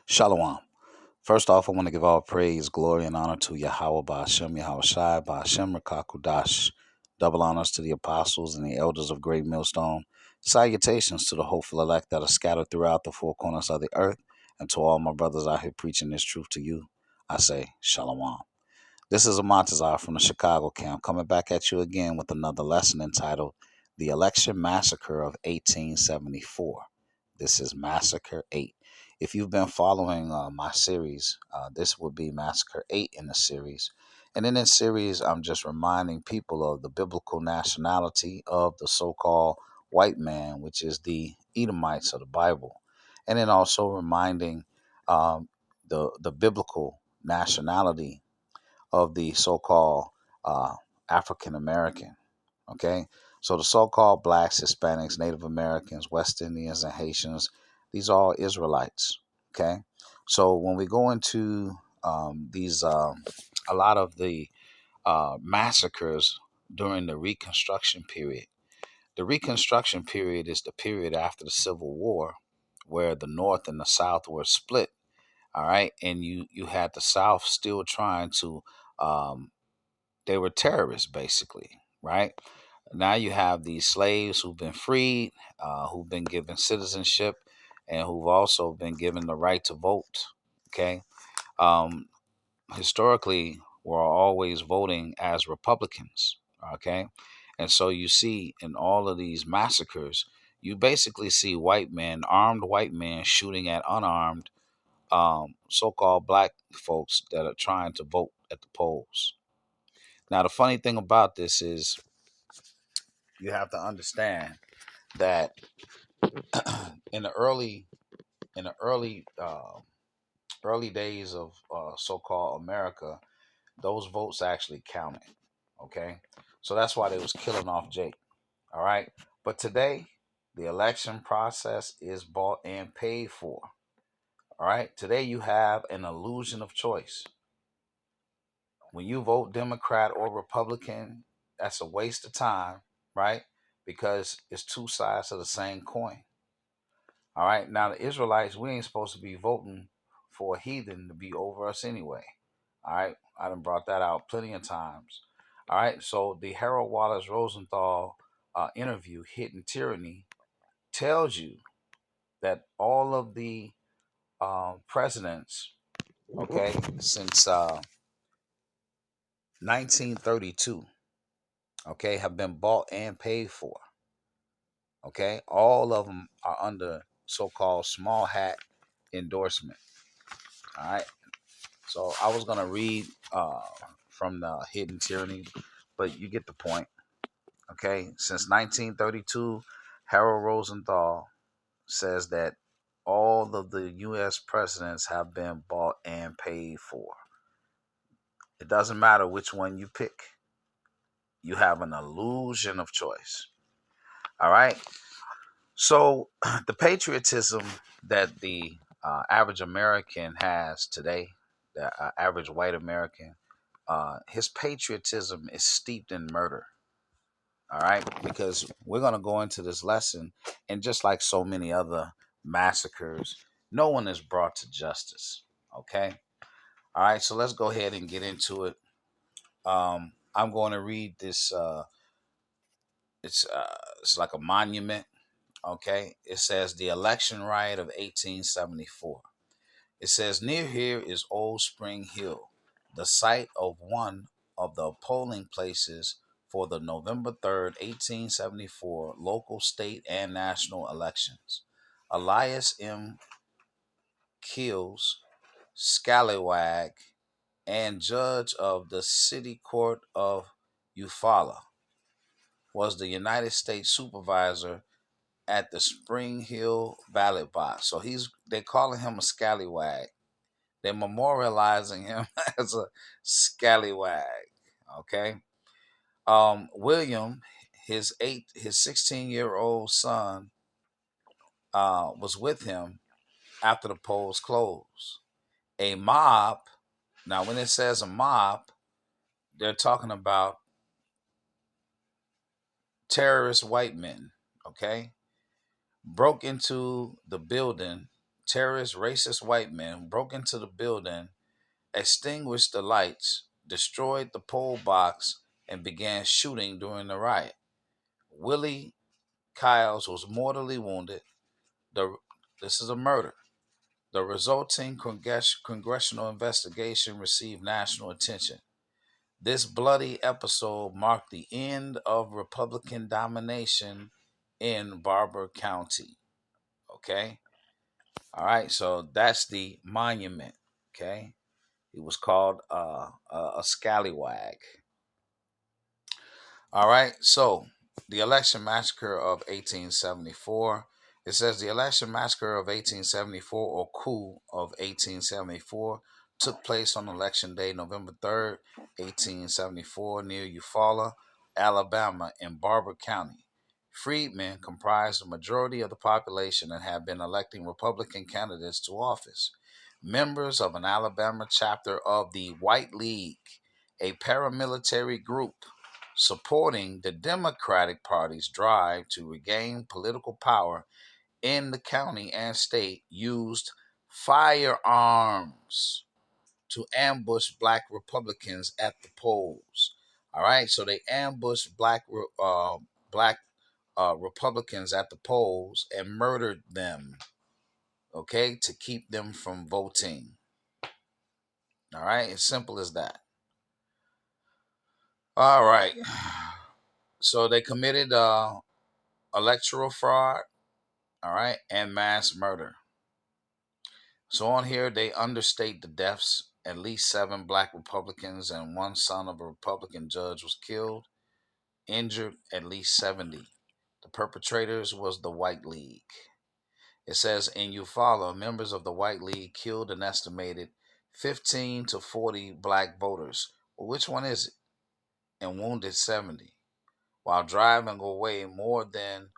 Shalom. First off, I want to give all praise, glory, and honor to Yahweh Ba'ashem, Yahweh Shai, Ba'ashem Rakakudash. Double honors to the apostles and the elders of Great Millstone. Salutations to the hopeful elect that are scattered throughout the four corners of the earth. And to all my brothers out here preaching this truth to you, I say Shalom. This is a Montazar from the Chicago camp coming back at you again with another lesson entitled The Election Massacre of 1874. This is Massacre 8. If you've been following my series, this would be Massacre 8 in the series. And in this series, I'm just reminding people of the biblical nationality of the so-called white man, which is the Edomites of the Bible. And then also reminding the biblical nationality of the so-called uh, African American. Okay, so the so-called blacks, Hispanics, Native Americans, West Indians, and Haitians, these are all Israelites. Okay, so when we go into these, a lot of the massacres during the Reconstruction period. The Reconstruction period is the period after the Civil War, where the North and the South were split. All right, and you had the South still trying to um, they were terrorists, basically, right? Now you have these slaves who've been freed, who've been given citizenship, and who've also been given the right to vote. Okay. Um, Historically, we're always voting as Republicans. Okay. And so you see in all of these massacres, you basically see white men, armed white men, shooting at unarmed so called black folks that are trying to vote at the polls. Now, the funny thing about this is you have to understand that in the early days of so-called America, those votes actually counted. Okay, so that's why they was killing off Jake. All right, but today the election process is bought and paid for. All right, today you have an illusion of choice. When you vote Democrat or Republican, that's a waste of time, right? Because it's two sides of the same coin. All right. Now the Israelites, we ain't supposed to be voting for a heathen to be over us anyway. All right. I done brought that out plenty of times. All right. So the Harold Wallace Rosenthal interview, Hidden Tyranny, tells you that all of the presidents, okay, since 1932, okay, have been bought and paid for. Okay. All of them are under so called small hat endorsement. All right. So I was gonna read from the Hidden Tyranny, but you get the point. Okay, since 1932, Harold Rosenthal says that all of the U.S. presidents have been bought and paid for. It doesn't matter which one you pick. You have an illusion of choice. All right. So the patriotism that the average American has today, the average white American, his patriotism is steeped in murder. All right, because we're going to go into this lesson, and just like so many other massacres, no one is brought to justice. Okay, all right, so let's go ahead and get into it. I'm going to read this. It's like a monument. Okay, it says the election riot of 1874. It says, near here is Old Spring Hill, the site of one of the polling places for the November 3rd, 1874 local, state, and national elections. Elias M. Kills, Scallywag, and judge of the City Court of Eufaula, was the United States supervisor at the Spring Hill ballot box. So they're calling him a scallywag. They're memorializing him as a scallywag. Okay. William, his 16-year-old son, was with him after the polls closed. A mob. Now, when it says a mob, they're talking about terrorist white men. Okay, broke into the building terrorist, racist white men broke into the building, extinguished the lights, destroyed the poll box, and began shooting during the riot. Willie Kyles was mortally wounded. The, this is a murder. The resulting congressional investigation received national attention. This bloody episode marked the end of Republican domination in Barber County. Okay? All right, so that's the monument. Okay? He was called a scallywag. All right, so the election massacre of 1874. It says the election massacre of 1874, or coup of 1874, took place on election day, November 3rd, 1874, near Eufaula, Alabama, in Barber County. Freedmen comprised the majority of the population and have been electing Republican candidates to office. Members of an Alabama chapter of the White League, a paramilitary group supporting the Democratic Party's drive to regain political power in the county and state, used firearms to ambush black Republicans at the polls. All right, so they ambushed black Republicans at the polls and murdered them. Okay, to keep them from voting. All right, as simple as that. All right, so they committed electoral fraud, all right, and mass murder. So on here, they understate the deaths. At least 7 black Republicans and 1 son of a Republican judge was killed, injured at least 70. The perpetrators was the White League. It says in Eufaula, members of the White League killed an estimated 15 to 40 black voters. Well, which one is it? And wounded 70, while driving away more than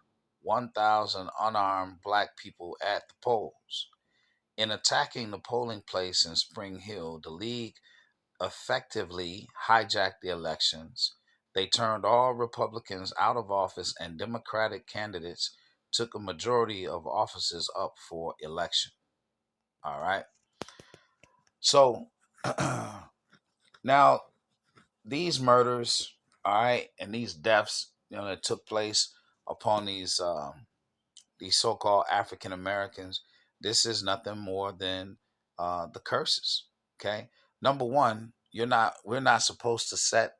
1,000 unarmed black people at the polls. In attacking the polling place in Spring Hill, the League effectively hijacked the elections. They turned all Republicans out of office, and Democratic candidates took a majority of offices up for election. All right. So now these murders, all right, and these deaths, that took place upon these so-called African Americans, this is nothing more than the curses. Okay, number one, we're not supposed to set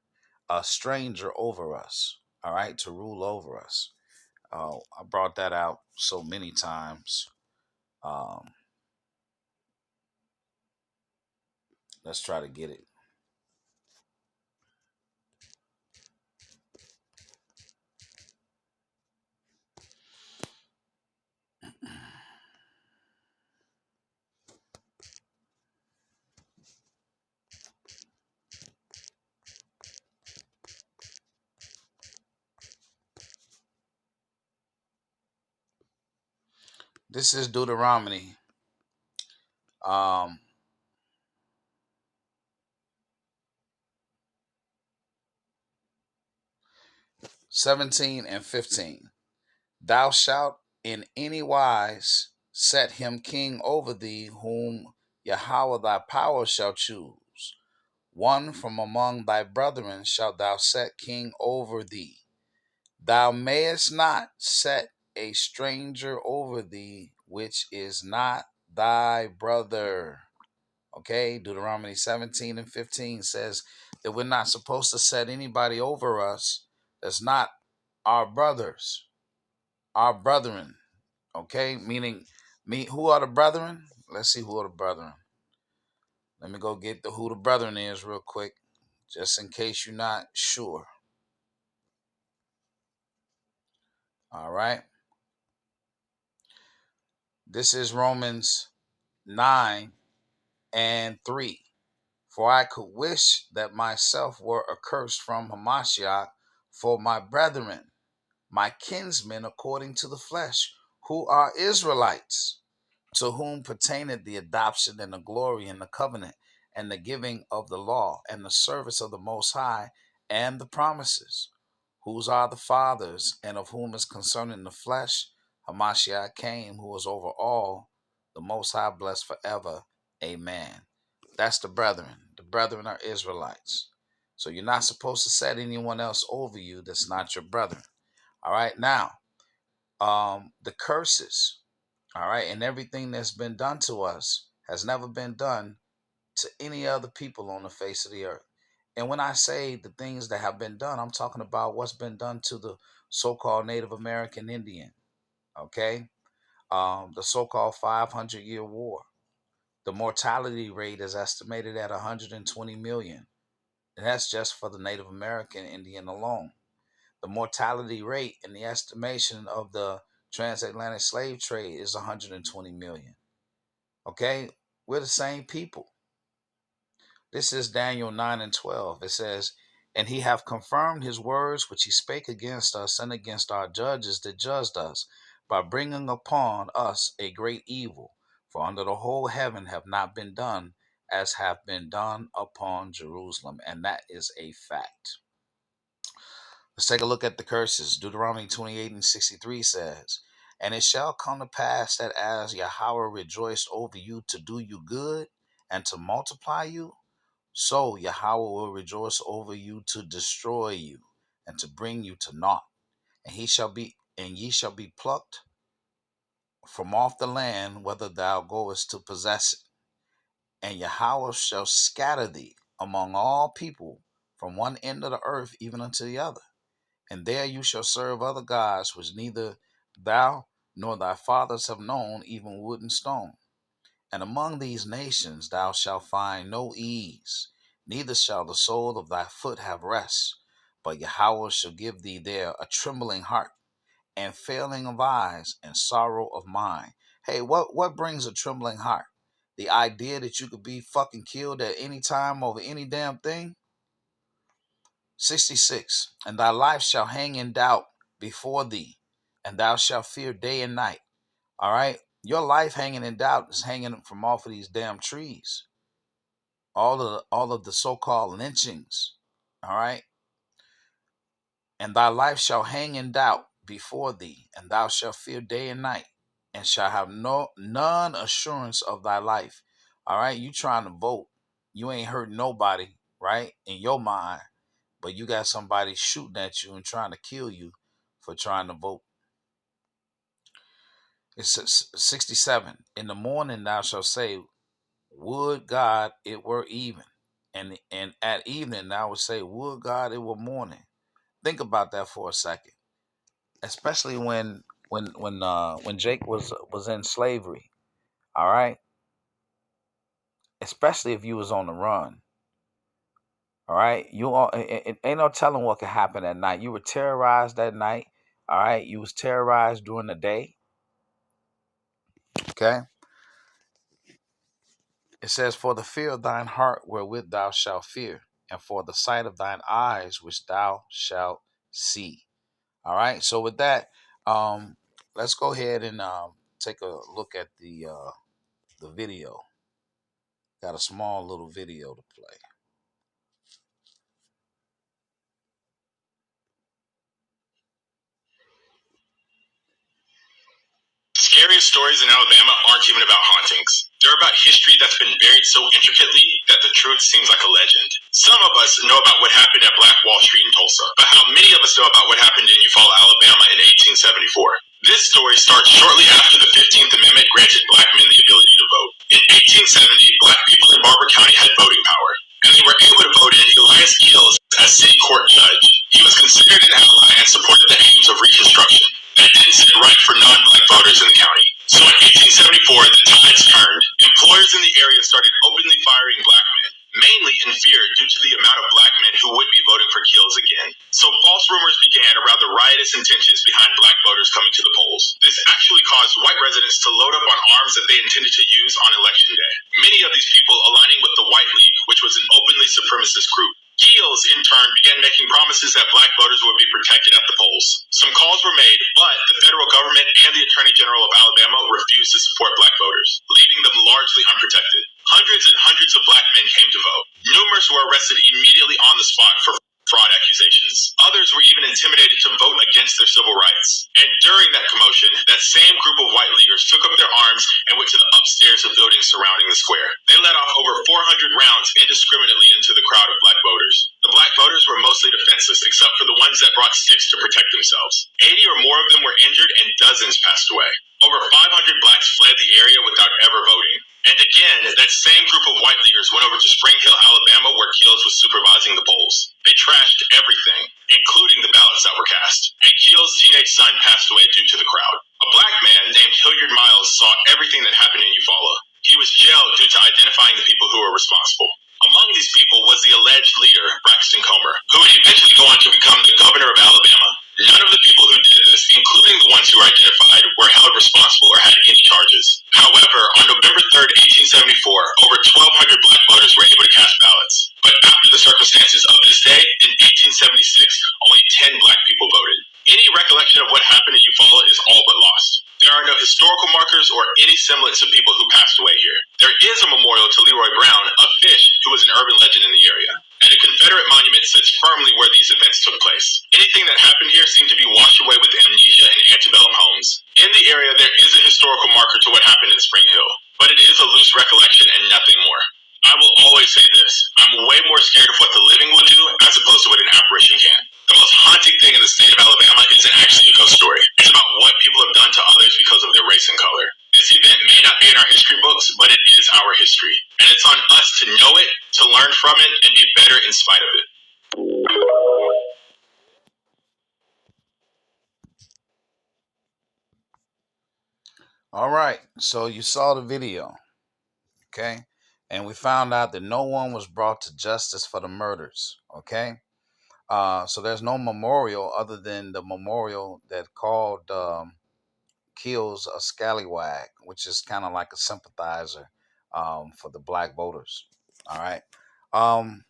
a stranger over us. All right, to rule over us. I brought that out so many times. Um, let's try to get it. This is Deuteronomy. Um, 17 and 15. Thou shalt in any wise set him king over thee, whom Yahweh thy power shall choose. One from among thy brethren shalt thou set king over thee. Thou mayest not set a stranger over thee, which is not thy brother. Okay, Deuteronomy 17 and 15 says that we're not supposed to set anybody over us that's not our brothers, our brethren. Okay, meaning who are the brethren? Let's see who are the brethren. Let me go get who the brethren is real quick, just in case you're not sure. All right. This is Romans 9 and 3. For I could wish that myself were accursed from Hamashiach for my brethren, my kinsmen according to the flesh, who are Israelites, to whom pertaineth the adoption and the glory and the covenant and the giving of the law and the service of the Most High and the promises, whose are the fathers, and of whom is concerning the flesh Hamashiach came, who is over all, The Most High bless forever. Amen. That's the brethren. The brethren are Israelites. So you're not supposed to set anyone else over you that's not your brethren. All right. Now, the curses, all right, and everything that's been done to us has never been done to any other people on the face of the earth. And when I say the things that have been done, I'm talking about what's been done to the so-called Native American Indian, okay? The so-called 500-year war. The mortality rate is estimated at 120 million. And that's just for the Native American Indian alone. The mortality rate in the estimation of the transatlantic slave trade is 120 million. Okay? We're the same people. This is Daniel 9 and 12. It says, "And he hath confirmed his words which he spake against us and against our judges that judged us, by bringing upon us a great evil. For under the whole heaven have not been done as have been done upon Jerusalem." And that is a fact. Let's take a look at the curses. Deuteronomy 28 and 63 says, "And it shall come to pass that as Yahweh rejoiced over you to do you good and to multiply you, so Yahweh will rejoice over you to destroy you and to bring you to naught. And ye shall be plucked from off the land, whether thou goest to possess it. And Yahweh shall scatter thee among all people from one end of the earth even unto the other. And there you shall serve other gods, which neither thou nor thy fathers have known, even wood and stone. And among these nations thou shalt find no ease, neither shall the sole of thy foot have rest. But Yahweh shall give thee there a trembling heart, and failing of eyes, and sorrow of mind." Hey, what brings a trembling heart? The idea that you could be fucking killed at any time over any damn thing? 66. "And thy life shall hang in doubt before thee, and thou shalt fear day and night." All right? Your life hanging in doubt is hanging from off of these damn trees. All of the so-called lynchings. All right? "And thy life shall hang in doubt before thee, and thou shalt fear day and night, and shall have none assurance of thy life." All right? You trying to vote. You ain't hurt nobody, right? In your mind. But you got somebody shooting at you and trying to kill you for trying to vote. It's 67. "In the morning thou shalt say, Would God it were even. And at evening thou would say, Would God it were morning." Think about that for a second. Especially when Jake was in slavery. All right? Especially if you was on the run. All right? It ain't no telling what could happen at night. You were terrorized that night. All right? You was terrorized during the day. Okay? It says, "For the fear of thine heart wherewith thou shalt fear, and for the sight of thine eyes which thou shalt see." All right. So with that, let's go ahead and take a look at the video. Got a small little video to play. Scariest stories in Alabama aren't even about hauntings. They're about history that's been buried so intricately that the truth seems like a legend. Some of us know about what happened at Black Wall Street in Tulsa, but how many of us know about what happened in Eufaula, Alabama in 1874? This story starts shortly after the 15th Amendment granted black men the ability to vote. In 1870, black people in Barber County had voting power, and they were able to vote in Elias Gills as city court judge. He was considered an ally and supported the aims of Reconstruction. That didn't sit right for non-black voters in the county. So in 1874, the tides turned. Employers in the area started openly firing black men, mainly in fear due to the amount of black men who would be voting for Gills again. So false rumors began around the riotous intentions behind black voters coming to the polls. This actually caused white residents to load up on arms that they intended to use on Election Day. Many of these people aligning with the White League, which was an openly supremacist group. Gills, in turn, began making promises that black voters would be protected at the polls. Some calls were made, but the federal government and the Attorney General of Alabama refused to support black voters, leaving them largely unprotected. Hundreds and hundreds of black men came to vote. Numerous were arrested immediately on the spot for fraud accusations. Others were even intimidated to vote against their civil rights. And during that commotion, that same group of white leaguers took up their arms and went to the upstate buildings surrounding the square. They let off over 400 rounds indiscriminately into the crowd of black voters. The black voters were mostly defenseless, except for the ones that brought sticks to protect themselves. 80 or more of them were injured and dozens passed away. Over 500 blacks fled the area without ever voting. And again, that same group of white leaders went over to Spring Hill, Alabama, where Keels was supervising the polls. They trashed everything, including the ballots that were cast. And Keels' teenage son passed away due to the crowd. A black man named Hilliard Miles saw everything that happened in Eufaula. He was jailed due to identifying the people who were responsible. Among these people was the alleged leader, Braxton Comer, who would eventually go on to become the governor of Alabama. None of the people who did this, including the ones who were identified, were held responsible or had any charges. However, on November 3rd, 1874, over 1,200 black voters were able to cast ballots. But after the circumstances of this day, in 1876, only 10 black people voted. Any recollection of what happened in Eufaula is all but lost. There are no historical markers or any semblance of people who passed away here. There is a memorial to Leroy Brown, a fish who was an urban legend in the area. And a Confederate monument sits firmly where these events took place. Anything that happened here seemed to be washed away with amnesia and antebellum homes. In the area, there is a historical marker to what happened in Spring Hill, but it is a loose recollection and nothing more. I will always say this: I'm way more scared of what the living will do as opposed to what an apparition can. The most haunting thing in the state of Alabama isn't actually a ghost story. It's about what people have done to others because of their race and color. This event may not be in our history books, but it is our history. And it's on us to know it, to learn from it, and be better in spite of it. All right, so you saw the video, okay? And we found out that no one was brought to justice for the murders, okay? So there's no memorial other than the memorial that called Kills a Scallywag, which is kind of like a sympathizer for the black voters. All right. Um,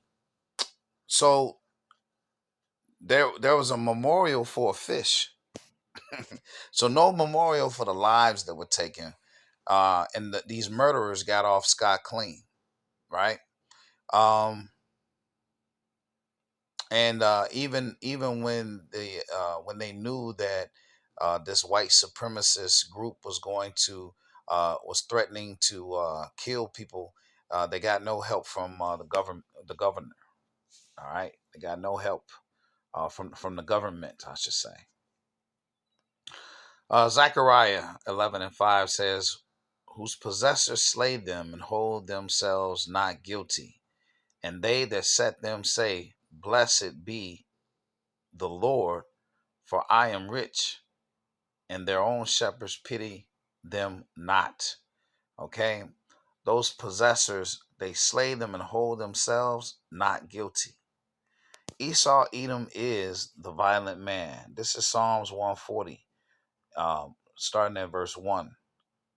so there was a memorial for a fish. So no memorial for the lives that were taken. And these murderers got off scot clean, right? Um, and even when they knew that this white supremacist group was going to was threatening to kill people, they got no help from the governor. All right, they got no help from the government, I should say. Zechariah 11:5 says, "Whose possessors slay them and hold themselves not guilty, and they that set them say, Blessed be the Lord, for I am rich, and their own shepherds pity them not." Okay? Those possessors, they slay them and hold themselves not guilty. Esau, Edom is the violent man. This is Psalms 140, starting at verse 1.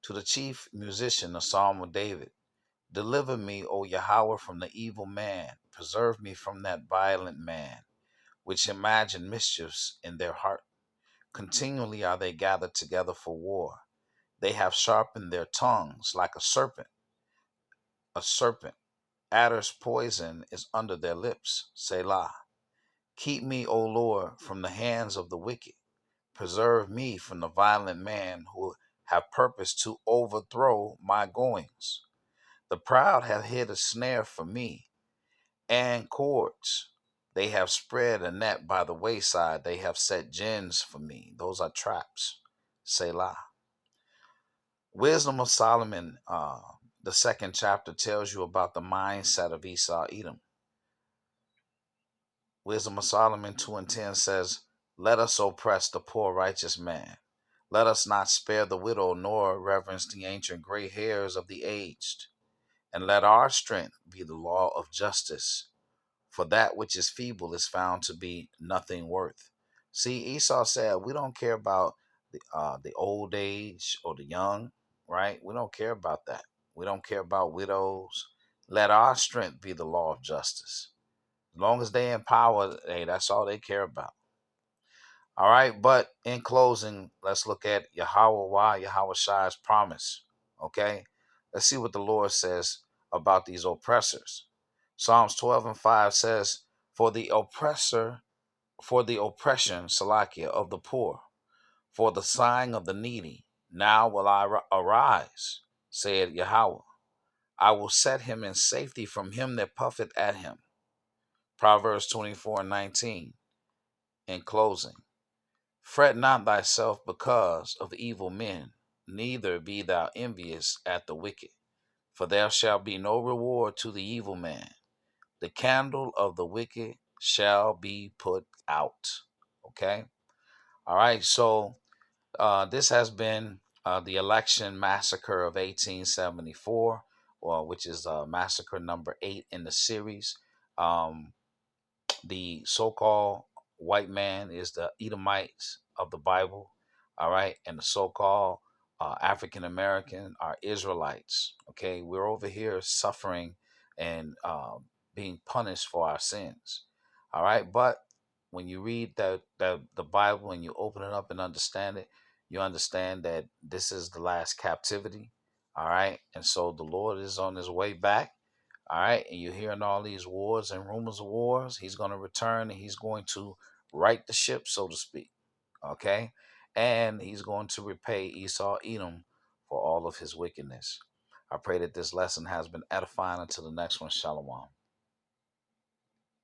To the chief musician, a psalm of David. Deliver me, O Yahweh, from the evil man. Preserve me from that violent man, which imagine mischiefs in their heart. Continually are they gathered together for war. They have sharpened their tongues like a serpent. A serpent. Adder's poison is under their lips. Selah. Keep me, O Lord, from the hands of the wicked. Preserve me from the violent man who have purposed to overthrow my goings. The proud have hid a snare for me, and cords. They have spread a net by the wayside. They have set gins for me. Those are traps. Selah. Wisdom of Solomon, the second chapter, tells you about the mindset of Esau, Edom. Wisdom of Solomon 2:10 says, Let us oppress the poor righteous man. Let us not spare the widow, nor reverence the ancient gray hairs of the aged. And let our strength be the law of justice. For that which is feeble is found to be nothing worth. See, Esau said, we don't care about the old age or the young, right? We don't care about that. We don't care about widows. Let our strength be the law of justice. As long as they in power, hey, that's all they care about. All right, but in closing, let's look at Yahweh Shai's promise. Okay, let's see what the Lord says about these oppressors. Psalms 12:5 says, For the oppression, Salakia, of the poor, for the sighing of the needy, now will I arise, said Yahweh. I will set him in safety from him that puffeth at him. Proverbs 24:19. In closing, fret not thyself because of evil men, neither be thou envious at the wicked, for there shall be no reward to the evil man. The candle of the wicked shall be put out. Okay? All right, so this has been the election massacre of 1874, which is massacre number 8 in the series. Um, the so-called white man is the Edomites of the Bible, all right, and the so-called African American are Israelites. Okay, we're over here suffering and being punished for our sins, all right. But when you read the Bible and you open it up and understand it, you understand that this is the last captivity, all right, and so the Lord is on his way back. All right, and you're hearing all these wars and rumors of wars. He's going to return and he's going to right the ship, so to speak. Okay, and he's going to repay Esau, Edom, for all of his wickedness. I pray that this lesson has been edifying. Until the next one, Shalom.